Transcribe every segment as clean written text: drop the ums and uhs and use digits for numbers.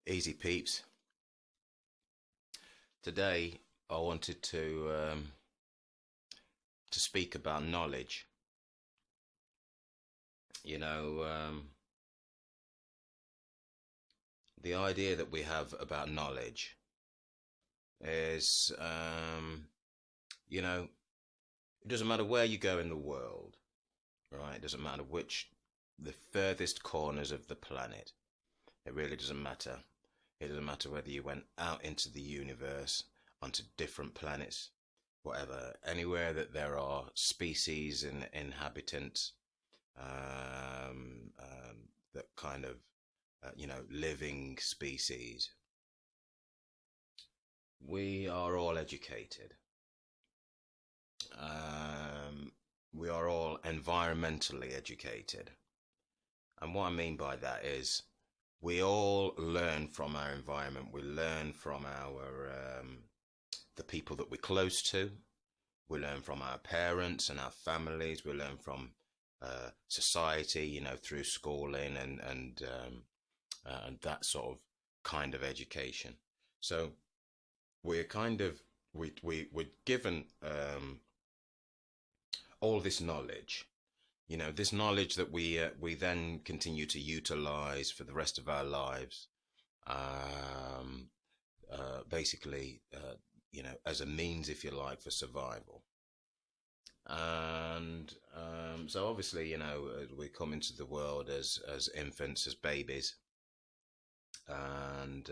Easy peeps. Today I wanted to speak about knowledge. You know, the idea that we have about knowledge is, it doesn't matter where you go in the world, right? It doesn't matter the furthest corners of the planet. It really doesn't matter. It doesn't matter whether you went out into the universe, onto different planets, whatever, anywhere that there are species and inhabitants, that kind of, living species. We are all educated. We are all environmentally educated. And what I mean by that is we all learn from our environment. We learn from the people that we're close to. We learn from our parents and our families. We learn from society, through schooling and that sort of kind of education. So we're we're given all this knowledge. This knowledge that we then continue to utilize for the rest of our lives, basically, as a means, if you like, for survival. And so obviously, we come into the world as infants, as babies, and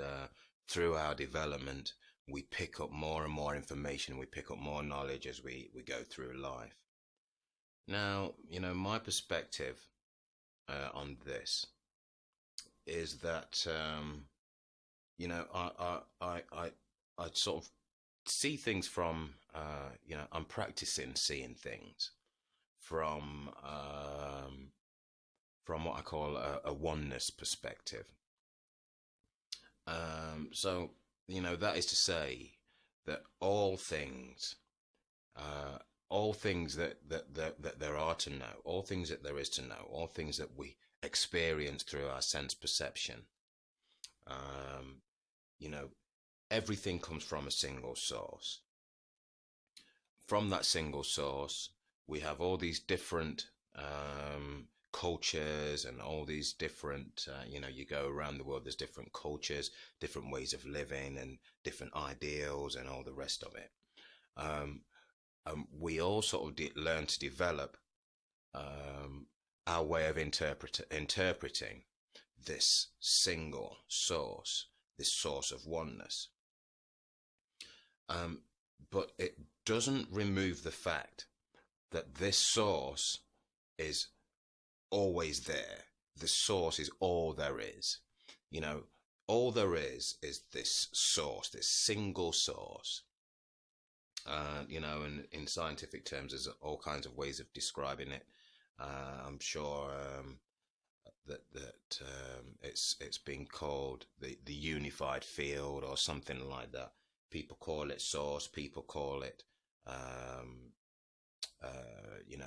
through our development, we pick up more and more information. We pick up more knowledge as we go through life. Now, my perspective on this is that, I sort of see things from, I'm practicing seeing things from what I call a oneness perspective. So, that is to say that all things that there are to know, all things that there is to know, all things that we experience through our sense perception, everything comes from a single source. From that single source, we have all these different cultures and all these different, you go around the world, there's different cultures, different ways of living and different ideals and all the rest of it. We all sort of learn to develop our way of interpreting this single source, this source of oneness. But it doesn't remove the fact that this source is always there. The source is all there is. All there is this source, this single source. And in scientific terms, there's all kinds of ways of describing it. I'm sure that it's been called the unified field or something like that. People call it source. People call it,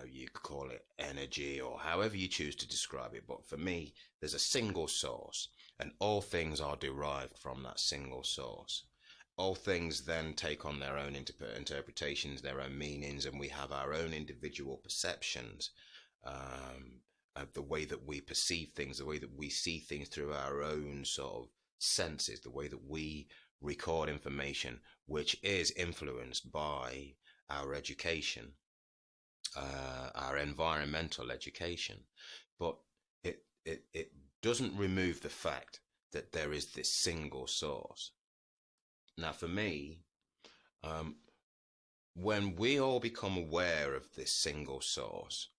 you could call it energy or however you choose to describe it. But for me, there's a single source, and all things are derived from that single source. All things then take on their own interpretations, their own meanings, and we have our own individual perceptions of the way that we perceive things, the way that we see things through our own sort of senses, the way that we record information, which is influenced by our education, our environmental education. But it doesn't remove the fact that there is this single source. Now, for me, when we all become aware of this single source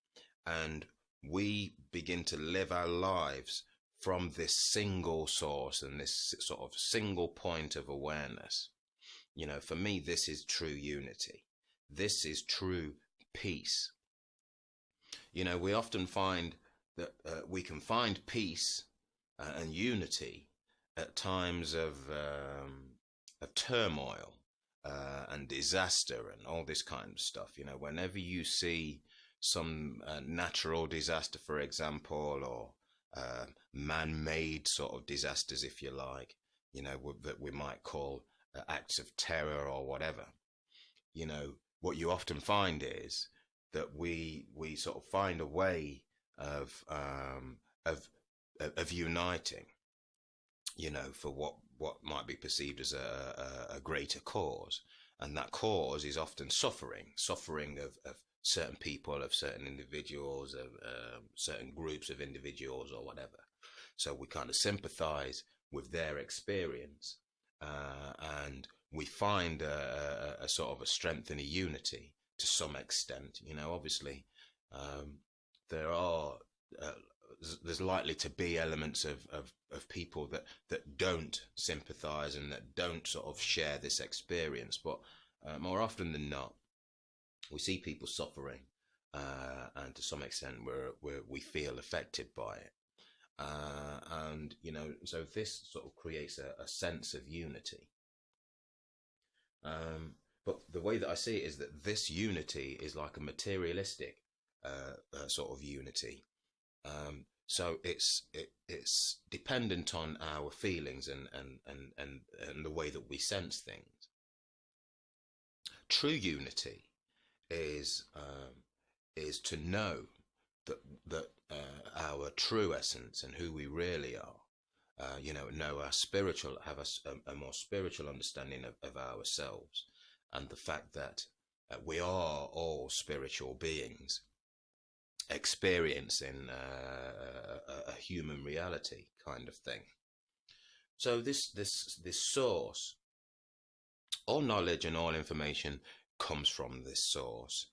and we begin to live our lives from this single source and this sort of single point of awareness, for me, this is true unity. This is true peace. We often find that we can find peace and unity at times of turmoil and disaster and all this kind of stuff. Whenever you see some natural disaster, for example, or man-made sort of disasters, if you like, that we might call acts of terror or whatever. What you often find is that we sort of find a way of uniting, for what might be perceived as a greater cause, and that cause is often suffering of certain people, of certain individuals, of certain groups of individuals or whatever. So we kind of sympathize with their experience, and we find a sort of a strength and a unity to some extent. Obviously, there are there's likely to be elements of people that don't sympathize and that don't sort of share this experience, but more often than not, we see people suffering, and to some extent we feel affected by it, and so this sort of creates a sense of unity. But the way that I see it is that this unity is like a materialistic sort of unity. So it's dependent on our feelings and the way that we sense things. True unity is to know that our true essence and who we really are. Know our spiritual, have a more spiritual understanding of ourselves, and the fact that we are all spiritual beings experiencing a human reality kind of thing. So this source, all knowledge and all information comes from this source,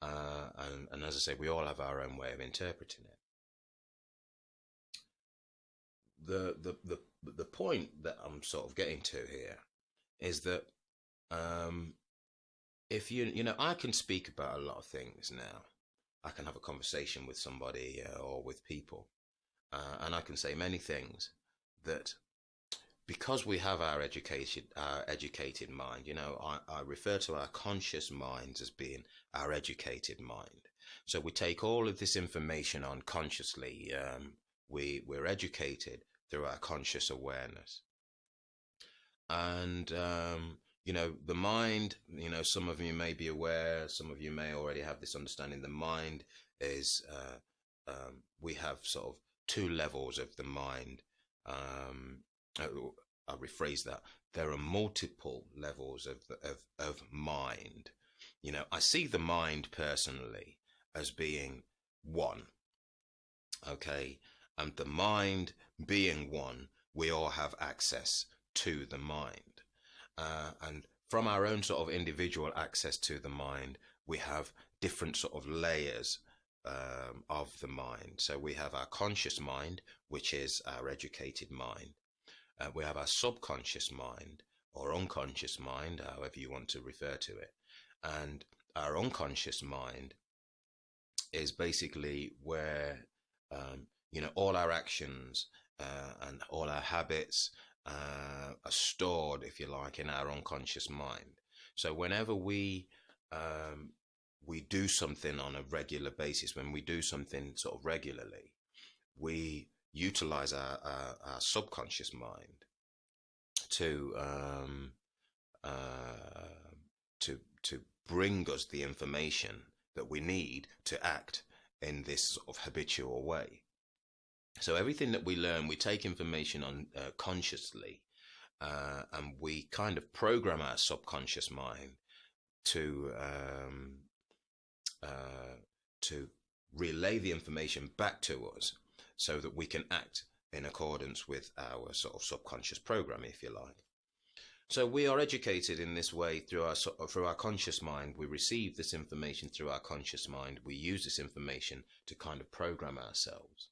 and as I say, we all have our own way of interpreting it. The point that I'm sort of getting to here is that if I can speak about a lot of things now. I can have a conversation with somebody or with people, and I can say many things that, because we have our educated mind. I refer to our conscious minds as being our educated mind. So we take all of this information on consciously. We're educated through our conscious awareness, and the mind, some of you may be aware, some of you may already have this understanding. The mind is, we have sort of two levels of the mind. I'll rephrase that. There are multiple levels of mind. I see the mind personally as being one. Okay. And the mind being one, we all have access to the mind. And from our own sort of individual access to the mind, we have different sort of layers of the mind. So we have our conscious mind, which is our educated mind. We have our subconscious mind, or unconscious mind, however you want to refer to it. And our unconscious mind is basically where all our actions and all our habits are stored, if you like, in our unconscious mind. So whenever we do something on a regular basis, when we do something sort of regularly, we utilize our subconscious mind to bring us the information that we need to act in this sort of habitual way. So everything that we learn, we take information on consciously, and we kind of program our subconscious mind to relay the information back to us, so that we can act in accordance with our sort of subconscious program, if you like. So we are educated in this way through our conscious mind. We receive this information through our conscious mind. We use this information to kind of program ourselves.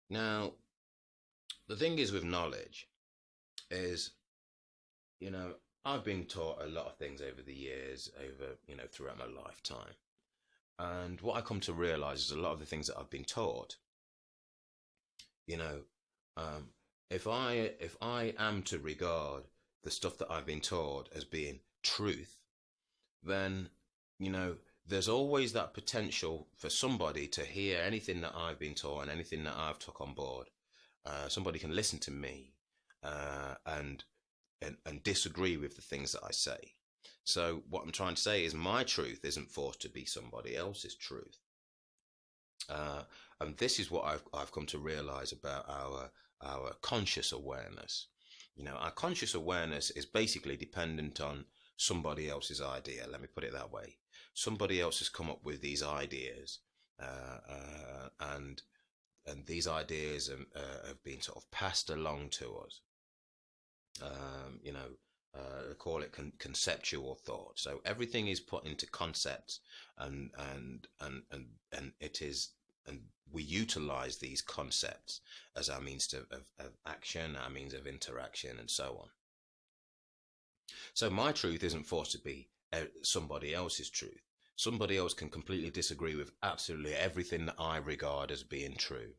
Now, the thing is with knowledge is, I've been taught a lot of things over the years, throughout my lifetime. And what I come to realize is a lot of the things that I've been taught, if I am to regard the stuff that I've been taught as being truth, then, there's always that potential for somebody to hear anything that I've been taught and anything that I've took on board. Somebody can listen to me and disagree with the things that I say. So what I'm trying to say is my truth isn't forced to be somebody else's truth. And this is what I've come to realize about our conscious awareness. Our conscious awareness is basically dependent on somebody else's idea. Let me put it that way. Somebody else has come up with these ideas, and these ideas have been sort of passed along to us. They call it conceptual thought. So everything is put into concepts, and it is, and we utilize these concepts as our means of action, our means of interaction, and so on. So my truth isn't forced to be somebody else's truth. Somebody else can completely disagree with absolutely everything that I regard as being true.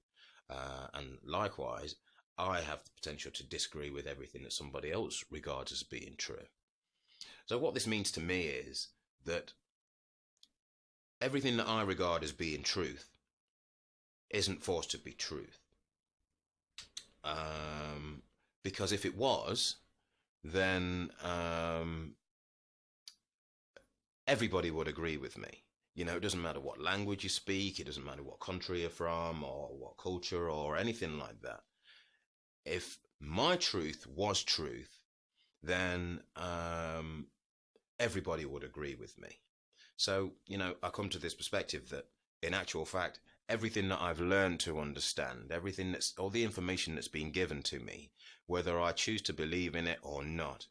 And likewise, I have the potential to disagree with everything that somebody else regards as being true. So what this means to me is that everything that I regard as being truth isn't forced to be truth. Because if it was, then everybody would agree with me. It doesn't matter what language you speak, it doesn't matter what country you're from or what culture or anything like that. If my truth was truth, then everybody would agree with me. So, I come to this perspective that in actual fact, everything that I've learned to understand, all the information that's been given to me, whether I choose to believe in it or not,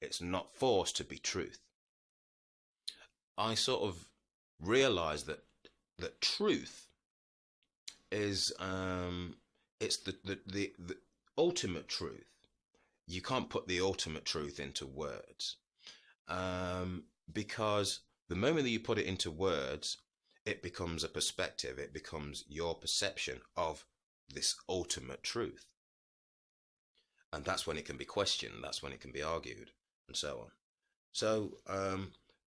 it's not forced to be truth. I sort of realize that truth is it's the ultimate truth. You can't put the ultimate truth into words, because the moment that you put it into words, it becomes a perspective. It becomes your perception of this ultimate truth, and that's when it can be questioned. That's when it can be argued, and so on. So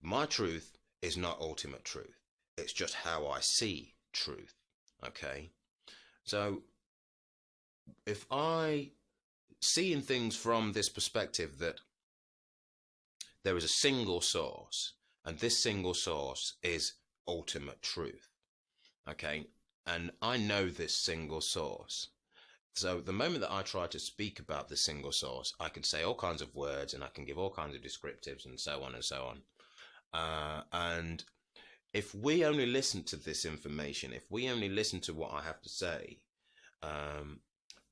my truth is not ultimate truth. It's just how I see truth. Okay. So if I seeing things from this perspective that there is a single source, and this single source is ultimate truth. Okay. And I know this single source. So the moment that I try to speak about the single source, I can say all kinds of words and I can give all kinds of descriptives and so on and so on. And if we only listen to this information, if we only listen to what I have to say,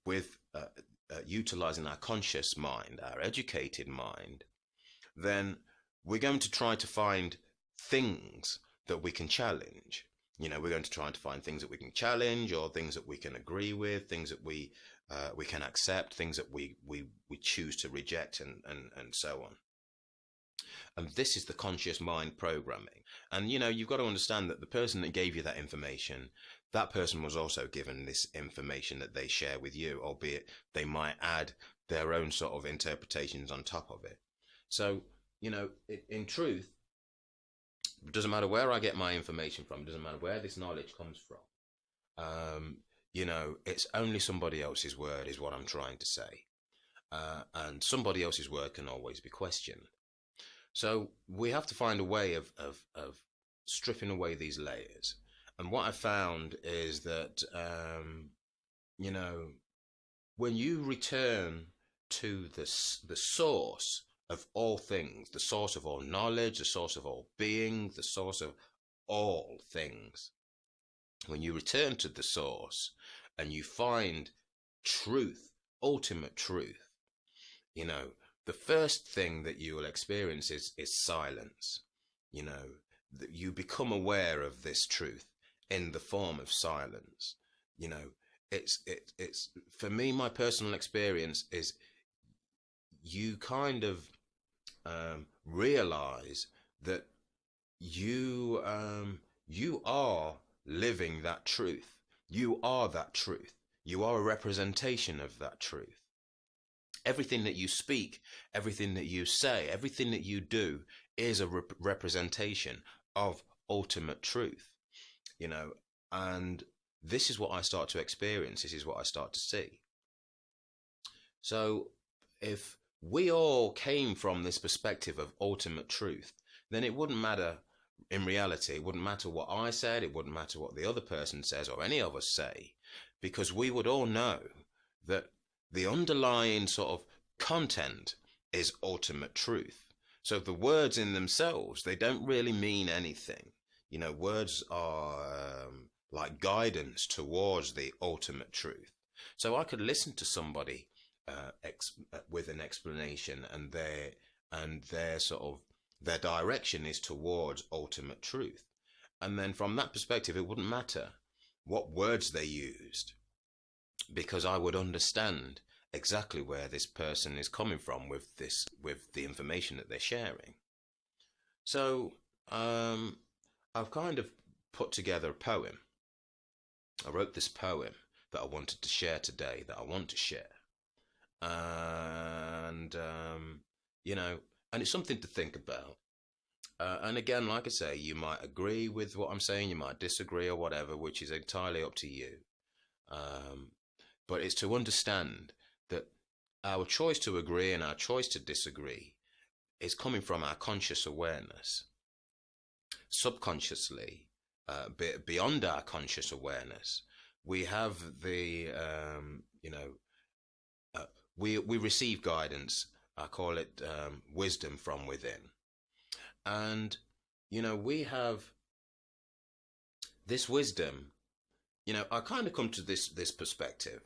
with utilizing our conscious mind, our educated mind, then we're going to try to find things that we can challenge. We're going to try to find things that we can challenge, or things that we can agree with, things that we can accept, things that we choose to reject, and so on. And this is the conscious mind programming. And you've got to understand that the person that gave you that information, that person was also given this information that they share with you, albeit they might add their own sort of interpretations on top of it. So, in truth, it doesn't matter where I get my information from, it doesn't matter where this knowledge comes from. It's only somebody else's word is what I'm trying to say. And somebody else's word can always be questioned. So we have to find a way of stripping away these layers. And what I found is that, when you return to the source of all things, the source of all knowledge, the source of all being, the source of all things, when you return to the source and you find truth, ultimate truth, the first thing that you will experience is silence. You become aware of this truth in the form of silence. It's for me, my personal experience is you kind of realize that you are living that truth. You are that truth. You are a representation of that truth. Everything that you speak, everything that you say, everything that you do is a representation of ultimate truth, and this is what I start to experience. This is what I start to see. So if we all came from this perspective of ultimate truth, then it wouldn't matter. In reality, it wouldn't matter what I said, it wouldn't matter what the other person says or any of us say, because we would all know that the underlying sort of content is ultimate truth. So the words in themselves, they don't really mean anything. Words are like guidance towards the ultimate truth. So I could listen to somebody with an explanation, and their sort of their direction is towards ultimate truth. And then from that perspective, it wouldn't matter what words they used, because I would understand exactly where this person is coming from with the information that they're sharing. So I've kind of put together a poem. I wrote this poem that I wanted to share today, that I want to share. And and it's something to think about. And again, like I say, you might agree with what I'm saying, you might disagree or whatever, which is entirely up to you. But it's to understand that our choice to agree and our choice to disagree is coming from our conscious awareness. Subconsciously, beyond our conscious awareness, we have the, we receive guidance. I call it wisdom from within. And, we have this wisdom. I kind of come to this perspective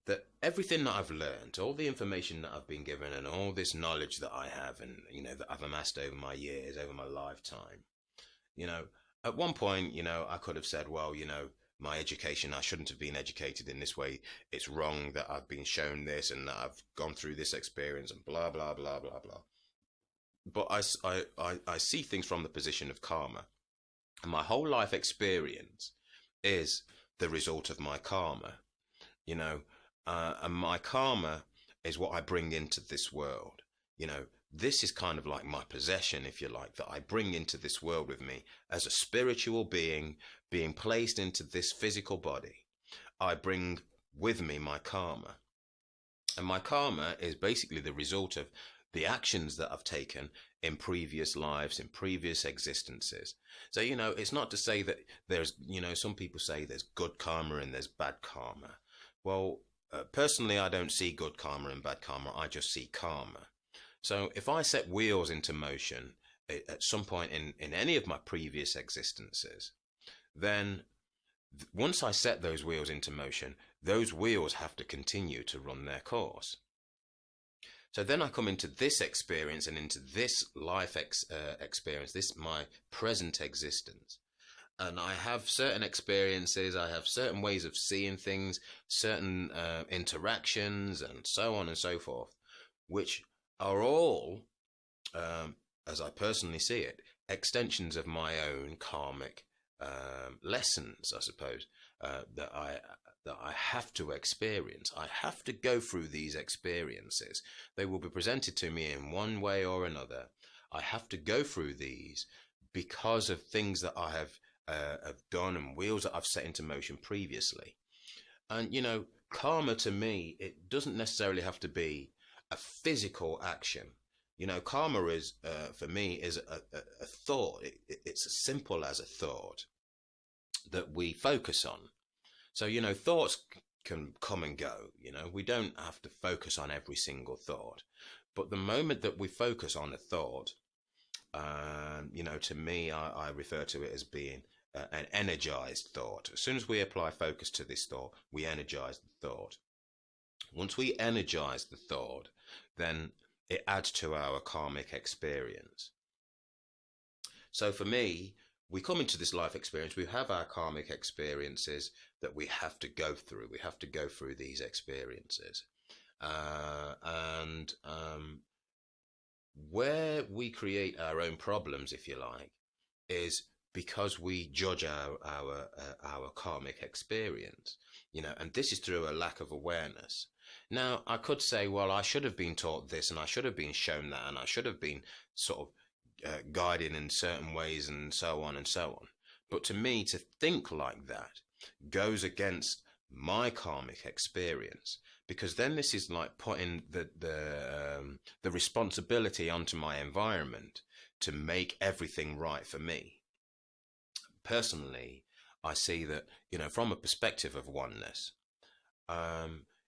that everything that I've learned, all the information that I've been given, and all this knowledge that I have, and, that I've amassed over my years, over my lifetime, at one point, I could have said, well, my education, I shouldn't have been educated in this way. It's wrong that I've been shown this and that I've gone through this experience and blah, blah, blah, blah, blah. But I see things from the position of karma. And my whole life experience is the result of my karma, and my karma is what I bring into this world. This is kind of like my possession, if you like, that I bring into this world with me as a spiritual being placed into this physical body. I bring with me my karma. And my karma is basically the result of the actions that I've taken in previous lives, in previous existences. So, it's not to say that there's, some people say there's good karma and there's bad karma. Well, personally, I don't see good karma and bad karma. I just see karma. So if I set wheels into motion at some point in any of my previous existences, then once I set those wheels into motion, those wheels have to continue to run their course. So then I come into this experience and into this life experience, this my present existence. And I have certain experiences, I have certain ways of seeing things, certain interactions, and so on and so forth, which are all, as I personally see it, extensions of my own karmic lessons, I suppose, that I have to experience. I have to go through these experiences. They will be presented to me in one way or another. I have to go through these because of things that I have done and wheels that I've set into motion previously. And, karma to me, it doesn't necessarily have to be a physical action. Karma is, for me, is a thought. It's as simple as a thought that we focus on. So, thoughts can come and go. We don't have to focus on every single thought. But the moment that we focus on a thought, to me, I refer to it as being an energized thought. As soon as we apply focus to this thought, we energize the thought. Once we energize the thought, then it adds to our karmic experience. So for me, we come into this life experience, we have our karmic experiences that we have to go through. We have to go through these experiences. And where we create our own problems, if you like, is because we judge our karmic experience, and this is through a lack of awareness. Now, I could say, well, I should have been taught this and I should have been shown that and I should have been sort of guided in certain ways and so on and so on. But to me, to think like that goes against my karmic experience, because then this is like putting the responsibility onto my environment to make everything right for me. Personally, I see that, from a perspective of oneness,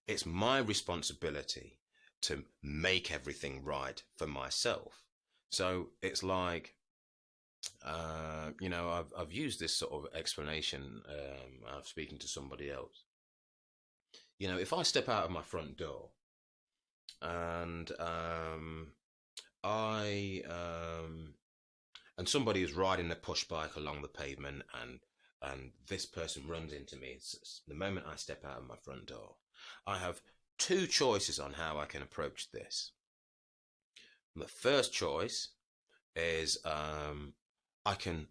it's my responsibility to make everything right for myself. So it's like, I've used this sort of explanation. I was speaking to somebody else. If I step out of my front door and I and somebody is riding a push bike along the pavement, and this person runs into me, it's the moment I step out of my front door, I have two choices on how I can approach this. The first choice is I can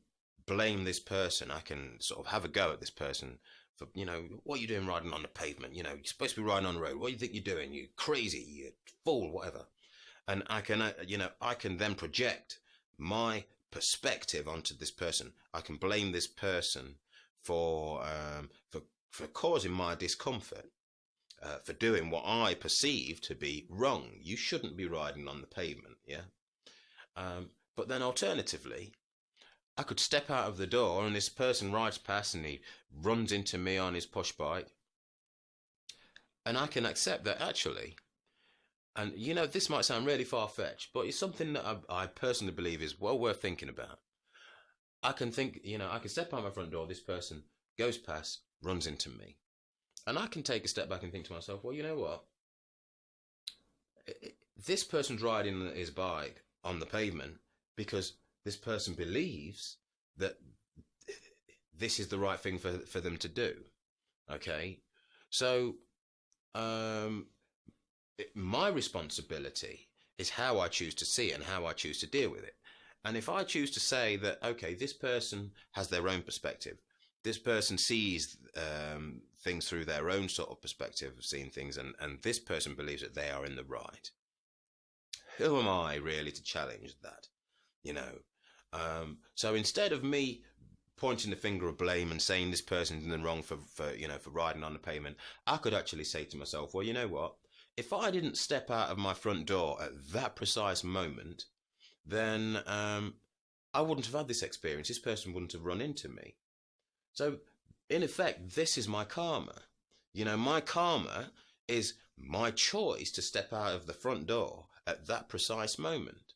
blame this person. I can sort of have a go at this person for, what are you doing riding on the pavement? You're supposed to be riding on the road. What do you think you're doing? You crazy, you fool, whatever. And I can, I can then project my perspective onto this person. I can blame this person for causing my discomfort, for doing what I perceive to be wrong. You shouldn't be riding on the pavement, yeah? But then alternatively, I could step out of the door and this person rides past and he runs into me on his push bike. And I can accept that actually. And, this might sound really far-fetched, but it's something that I personally believe is well worth thinking about. I can think, I can step out my front door, this person goes past, runs into me. And I can take a step back and think to myself, well, you know what? This person's riding his bike on the pavement because this person believes that this is the right thing for them to do. Okay? So, my responsibility is how I choose to see it and how I choose to deal with it. And if I choose to say that, okay, this person has their own perspective, this person sees things through their own sort of perspective of seeing things, and this person believes that they are in the right, who am I really to challenge that? So instead of me pointing the finger of blame and saying this person's in the wrong for riding on the pavement, I could actually say to myself, well, you know what? If I didn't step out of my front door at that precise moment, then I wouldn't have had this experience. This person wouldn't have run into me. So, in effect, this is my karma. My karma is my choice to step out of the front door at that precise moment.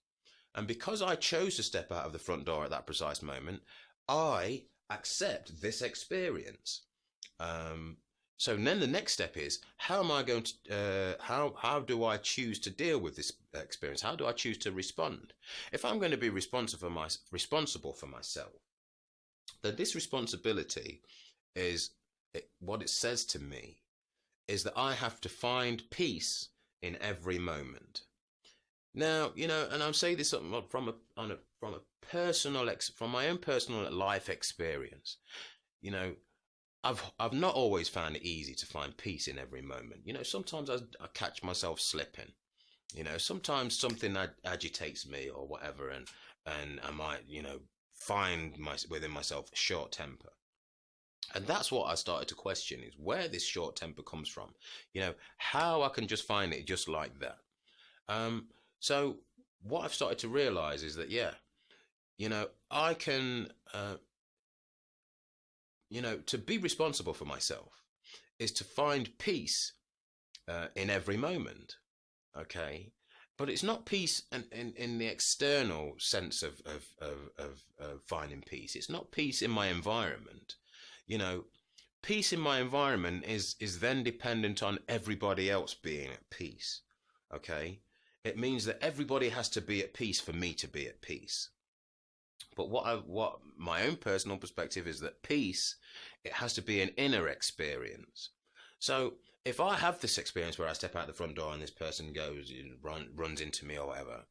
And because I chose to step out of the front door at that precise moment, I accept this experience. So then the next step is, how am I going to, how do I choose to deal with this experience? How do I choose to respond? If I'm going to be responsible for myself, then this responsibility is, what it says to me is that I have to find peace in every moment. Now, and I'll say this from my own personal life experience. I've not always found it easy to find peace in every moment. Sometimes I catch myself slipping. Sometimes something agitates me or whatever, and I might, find within myself a short temper. And that's what I started to question, is where this short temper comes from. How I can just find it just like that. So what I've started to realize is that, I can, to be responsible for myself is to find peace in every moment. Okay. But it's not peace in the external sense of finding peace. It's not peace in my environment. Peace in my environment is then dependent on everybody else being at peace. Okay. It means that everybody has to be at peace for me to be at peace. But what my own personal perspective is that peace, it has to be an inner experience. So if I have this experience where I step out the front door and this person runs into me or whatever,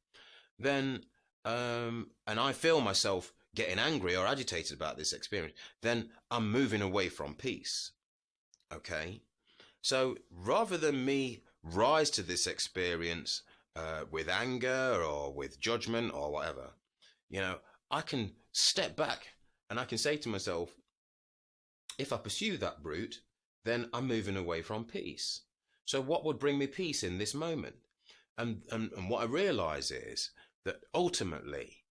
then and I feel myself getting angry or agitated about this experience, then I'm moving away from peace. Okay? So rather than me rise to this experience with anger or with judgment or whatever, I can step back and I can say to myself, if I pursue that route, then I'm moving away from peace. So what would bring me peace in this moment? And what I realize is that ultimately,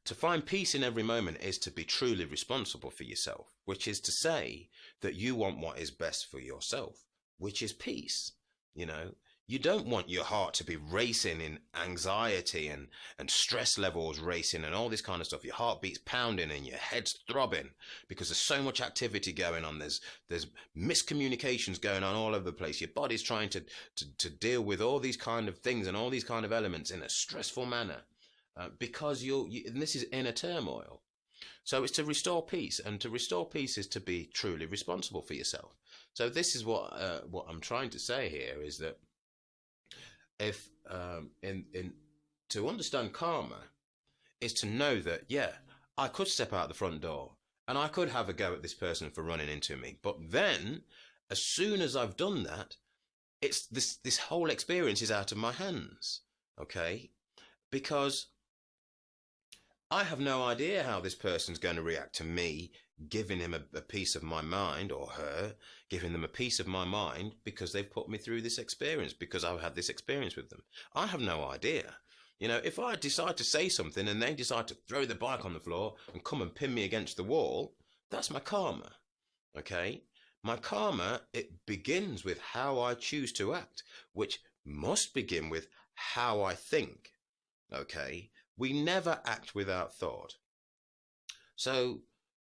to find peace in every moment is to be truly responsible for yourself, which is to say that you want what is best for yourself, which is peace. You know, you don't want your heart to be racing in anxiety and stress levels racing and all this kind of stuff. Your heartbeat's pounding and your head's throbbing because there's so much activity going on. There's miscommunications going on all over the place. Your body's trying to deal with all these kind of things and all these kind of elements in a stressful manner because and this is inner turmoil. So it's to restore peace, and to restore peace is to be truly responsible for yourself. So this is what I'm trying to say here is that if to understand karma is to know that, yeah, I could step out the front door and I could have a go at this person for running into me, but then as soon as I've done that, it's this whole experience is out of my hands, okay? Because I have no idea how this person's going to react to me giving him a piece of my mind, or her giving them a piece of my mind, because they've put me through this experience, because I've had this experience with them. I have no idea. You know, if I decide to say something and they decide to throw the bike on the floor and come and pin me against the wall, that's my karma, okay? My karma, it begins with how I choose to act, which must begin with how I think, okay? We never act without thought. So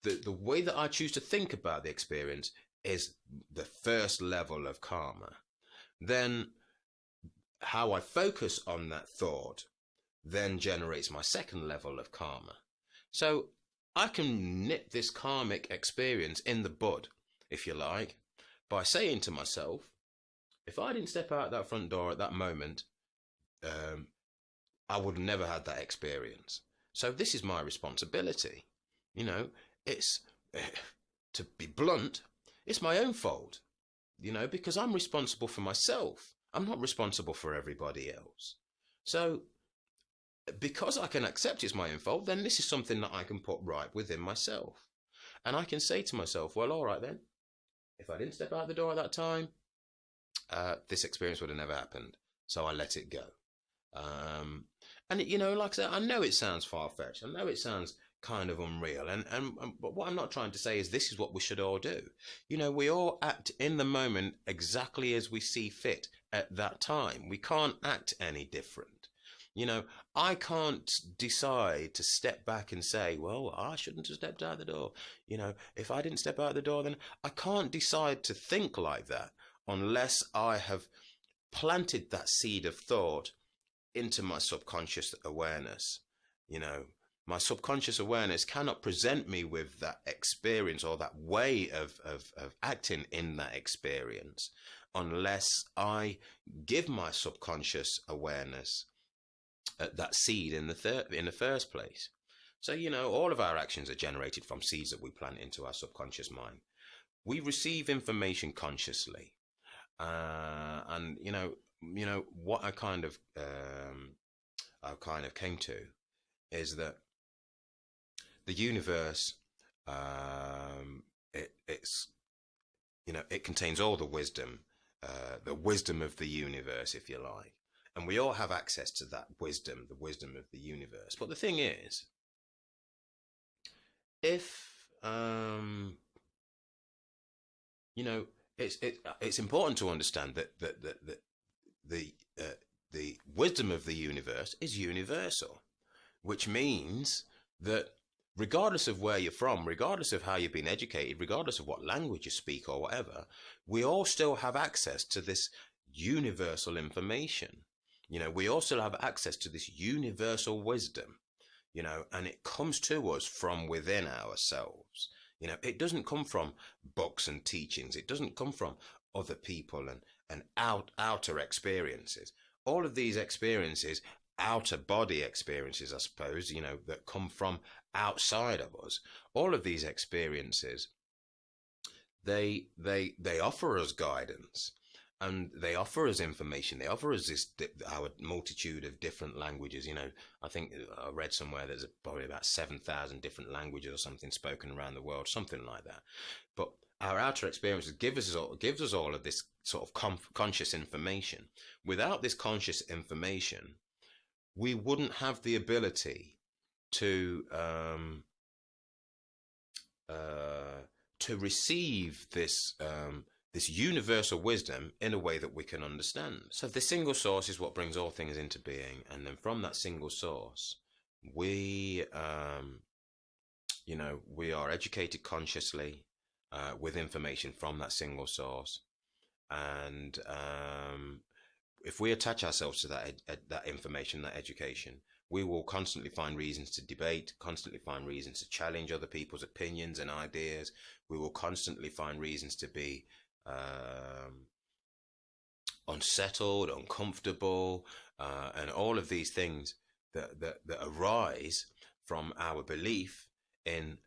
the way that I choose to think about the experience is the first level of karma. Then how I focus on that thought then generates my second level of karma. So I can nip this karmic experience in the bud, if you like, by saying to myself, if I didn't step out that front door at that moment, I would have never had that experience. So this is my responsibility. You know, it's, to be blunt, it's my own fault, you know, because I'm responsible for myself. I'm not responsible for everybody else. So because I can accept it's my own fault, then this is something that I can put right within myself. And I can say to myself, well, all right then, if I didn't step out the door at that time, this experience would have never happened. So I let it go. And you know, like I said, I know it sounds far-fetched. I know it sounds kind of unreal. But what I'm not trying to say is this is what we should all do. You know, we all act in the moment exactly as we see fit at that time. We can't act any different. You know, I can't decide to step back and say, well, I shouldn't have stepped out the door. You know, if I didn't step out the door, then I can't decide to think like that unless I have planted that seed of thought into my subconscious awareness. You know, my subconscious awareness cannot present me with that experience or that way of acting in that experience unless I give my subconscious awareness that seed in the first place. So, you know, all of our actions are generated from seeds that we plant into our subconscious mind. We receive information consciously. And, you know, what I kind of came to is that the universe, it's, you know, it contains all the wisdom of the universe, if you like. And we all have access to that wisdom, the wisdom of the universe. But the thing is, if, you know, it's important to understand that the wisdom of the universe is universal, which means that regardless of where you're from, regardless of how you've been educated, regardless of what language you speak or whatever, we all still have access to this universal information. You know, we also have access to this universal wisdom, you know, and it comes to us from within ourselves. You know, it doesn't come from books and teachings. It doesn't come from other people and outer experiences. All of these experiences, outer body experiences, I suppose, you know, that come from outside of us. All of these experiences, they offer us guidance. And they offer us information. They offer us our multitude of different languages. You know, I think I read somewhere there's probably about 7,000 different languages or something spoken around the world, something like that. But our outer experiences gives us all of this sort of conscious information. Without this conscious information, we wouldn't have the ability to receive this this universal wisdom in a way that we can understand. So the single source is what brings all things into being, and then from that single source, we we are educated consciously with information from that single source, and if we attach ourselves to that information, that education, we will constantly find reasons to debate, constantly find reasons to challenge other people's opinions and ideas. We will constantly find reasons to be unsettled, uncomfortable, and all of these things that arise from our belief in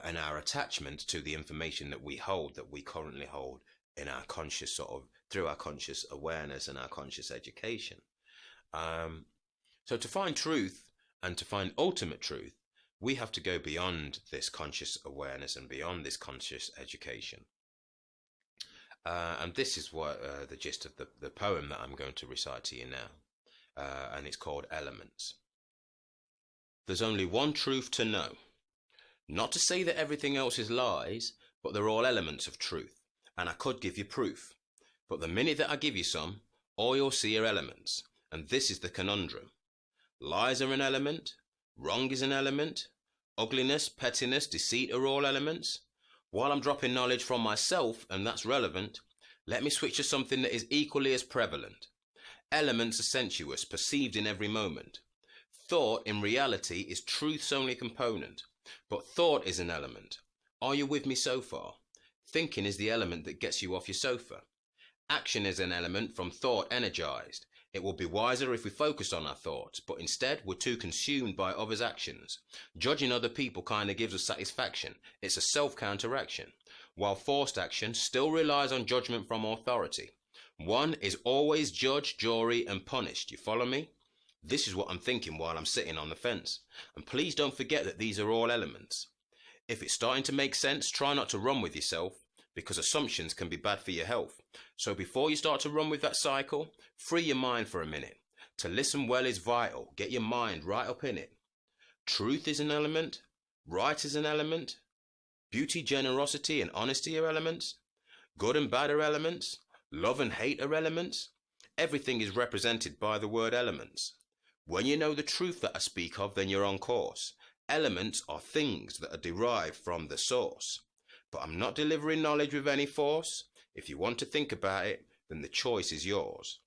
and our attachment to the information that we hold, that we currently hold in our conscious through our conscious awareness and our conscious education. So to find truth and to find ultimate truth, we have to go beyond this conscious awareness and beyond this conscious education. And this is what the gist of the poem that I'm going to recite to you now. And it's called Elements. There's only one truth to know. Not to say that everything else is lies, but they're all elements of truth. And I could give you proof. But the minute that I give you some, all you'll see are elements. And this is the conundrum. Lies are an element. Wrong is an element. Ugliness, pettiness, deceit are all elements. While I'm dropping knowledge from myself, and that's relevant, let me switch to something that is equally as prevalent. Elements are sensuous, perceived in every moment. Thought, in reality, is truth's only component. But thought is an element. Are you with me so far? Thinking is the element that gets you off your sofa. Action is an element from thought energized. It will be wiser if we focus on our thoughts, but instead we're too consumed by others' actions. Judging other people kind of gives us satisfaction. It's a self-counteraction. While forced action still relies on judgment from authority. One is always judged, jury, and punished. You follow me? This is what I'm thinking while I'm sitting on the fence. And please don't forget that these are all elements. If it's starting to make sense, try not to run with yourself, because assumptions can be bad for your health. So before you start to run with that cycle, free your mind for a minute. To listen well is vital. Get your mind right up in it. Truth is an element. Right is an element. Beauty, generosity, and honesty are elements. Good and bad are elements. Love and hate are elements. Everything is represented by the word elements. When you know the truth that I speak of, then you're on course. Elements are things that are derived from the source. But I'm not delivering knowledge with any force. If you want to think about it, then the choice is yours.